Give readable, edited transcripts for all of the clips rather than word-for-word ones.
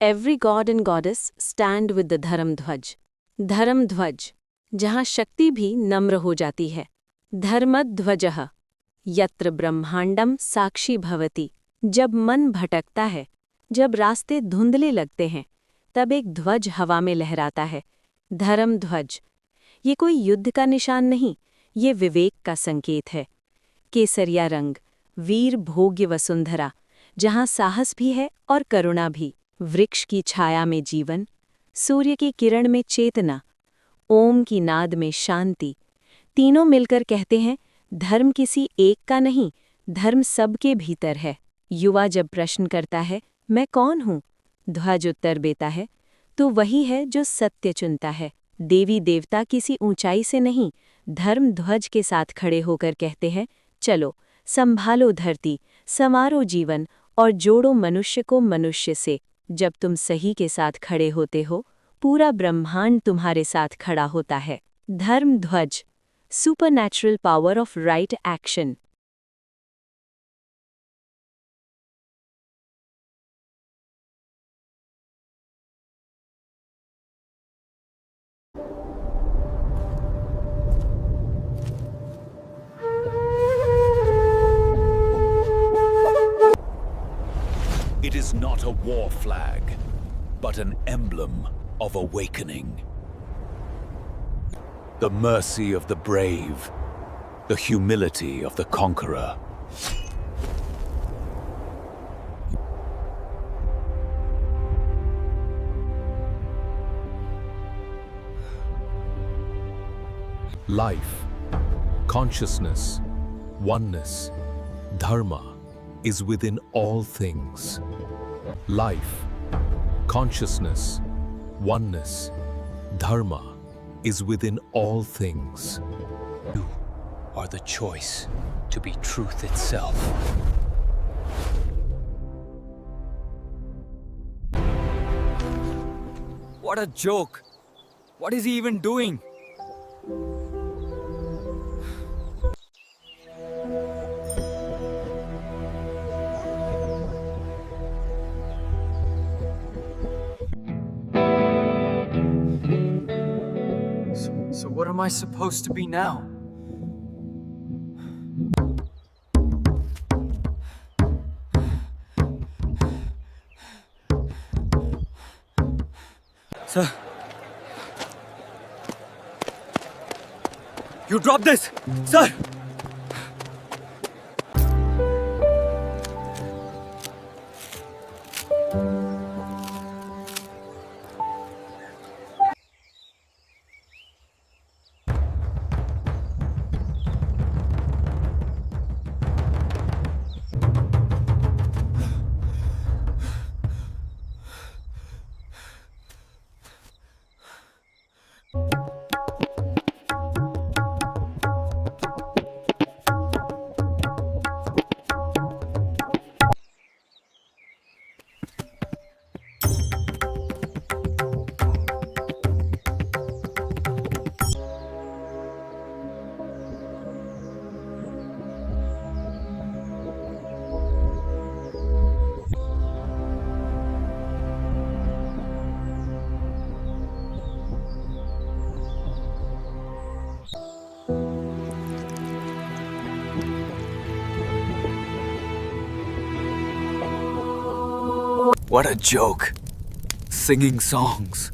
Every god and goddess stand with the धर्म ध्वज. धर्म ध्वज, जहाँ शक्ति भी नम्र हो जाती है. धर्मध्वजः, यत्र ब्रह्मांडम साक्षी भवति. जब मन भटकता है, जब रास्ते धुंधले लगते हैं, तब एक ध्वज हवा में लहराता है. धर्म ध्वज. ये कोई युद्ध का निशान नहीं, ये विवेक का संकेत है. केसरिया रंग, वीर भोग्य वसुंधरा, जहाँ साहस भी है और करुणा भी. वृक्ष की छाया में जीवन, सूर्य की किरण में चेतना, ओम की नाद में शांति. तीनों मिलकर कहते हैं, धर्म किसी एक का नहीं, धर्म सबके भीतर है. युवा जब प्रश्न करता है, मैं कौन हूँ? ध्वज उत्तर देता है, तू वही है जो सत्य चुनता है. देवी देवता किसी ऊंचाई से नहीं, धर्म ध्वज के साथ खड़े होकर कहते हैं, चलो संभालो धरती, संवारो जीवन और जोड़ो मनुष्य को मनुष्य से. जब तुम सही के साथ खड़े होते हो, पूरा ब्रह्मांड तुम्हारे साथ खड़ा होता है. धर्म ध्वज, supernatural power of right action. It is not a war flag, but an emblem of awakening. The mercy of the brave, the humility of the conqueror. Life, consciousness, oneness, dharma is within all things. Life, consciousness, oneness, dharma is within all things. You are the choice to be truth itself. What a joke! What is he even doing? So what am I supposed to be now? Sir, you drop this, sir! What a joke. Singing songs.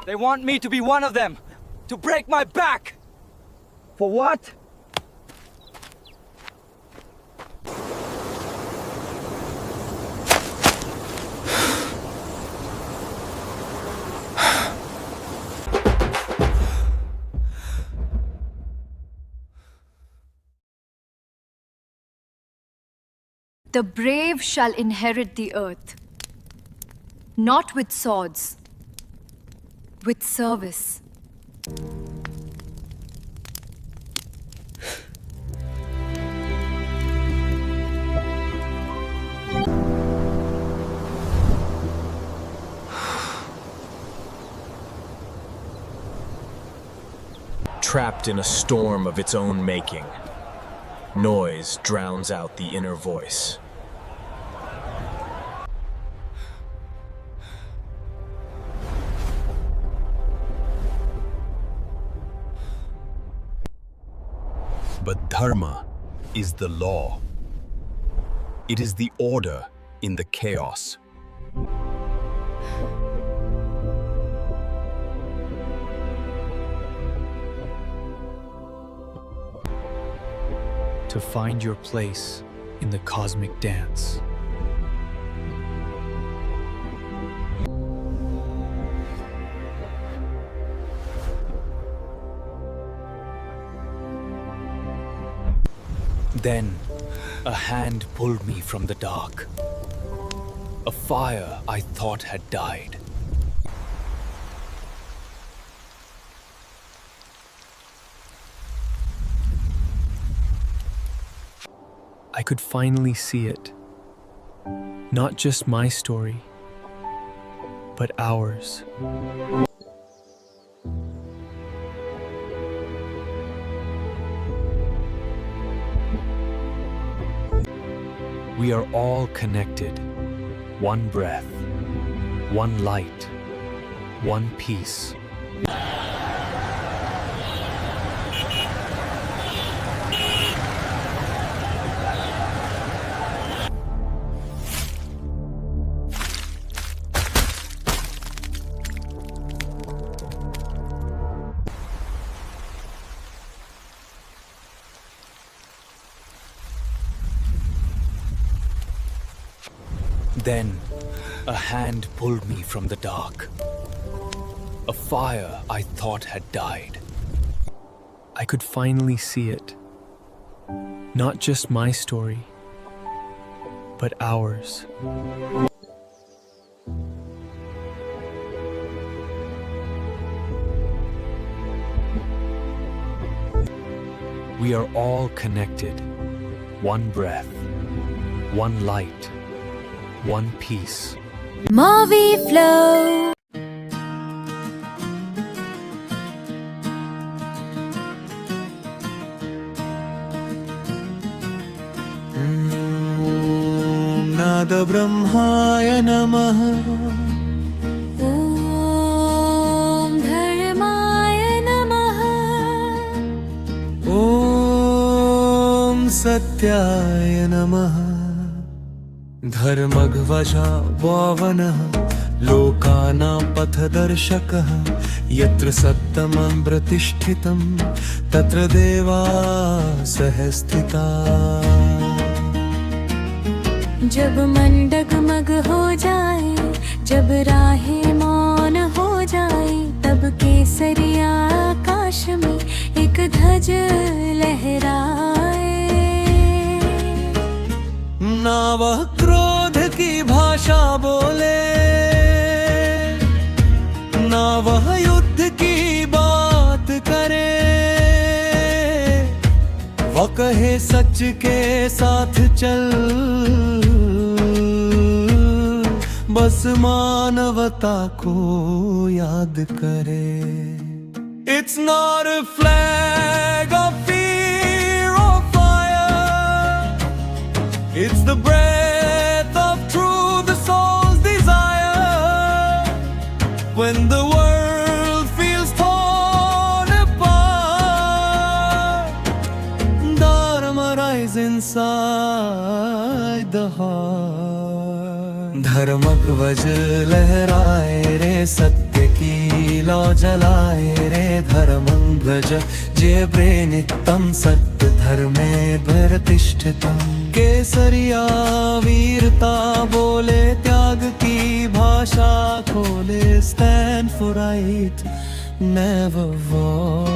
They want me to be one of them. To break my back. For what? The brave shall inherit the earth, not with swords, with service. Trapped in a storm of its own making. Noise drowns out the inner voice. But dharma is the law. It is the order in the chaos. To find your place in the cosmic dance. Then, a hand pulled me from the dark. A fire I thought had died. I could finally see it. Not just my story, but ours. We are all connected. One breath, one light, one peace. Then, a hand pulled me from the dark. A fire I thought had died. I could finally see it. Not just my story, but ours. We are all connected. One breath, one light, one peace. Movie Flow. नाद ब्रह्माय नमः ॐ धर्माय नमः ॐ सत्याय नमः धर्मध्वजा वावनः लोकानां पथदर्शकः यत्र सत्यमं प्रतिष्ठितं तत्र देवाः स्थिताः। जब मन डगमग हो जाए, जब राहें मौन हो जाए, तब केसरिया आकाश में एक ध्वज लहराए। ना वह क्रोध की भाषा बोले, ना वह युद्ध की बात करे, वह कहे सच के साथ चल, बस मानवता को याद करे। It's not a flag of fear or fire, it's the breath of truth, the soul's desire. When the world feels torn apart, Dharma rise inside the heart. Dharmadhwaj लहराए रे, सत्य की लौ जलाए रे, धर्मध्वज जयप्रे नित्यं सत्य धर्मे प्रतिष्ठितं। केसरिया वीरता बोले, त्याग की भाषा खोले, stand for right, never war.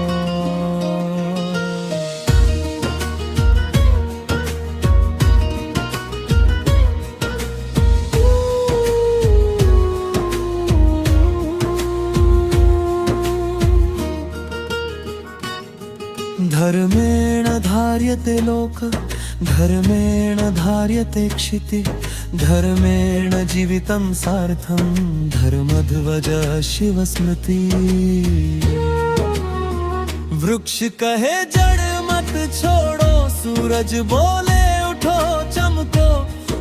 धर्मेण धार्यते लोक, धर्मेण धार्यते क्षिति, धर्मेण जीवितं सार्थं, धर्मध्वज शिव स्मृति। वृक्ष कहे जड़ मत छोड़ो, सूरज बोले उठो चमको,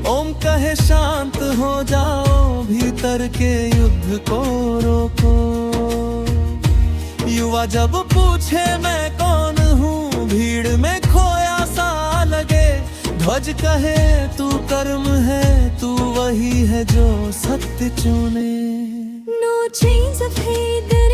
ओम कहे शांत हो जाओ, भीतर के युद्ध को रोको। युवा जब पूछे मैं कौन हूँ, भीड़ में खोया सा लगे, ध्वज कहे तू कर्म है, तू वही है जो सत्य चुने। No chains of hate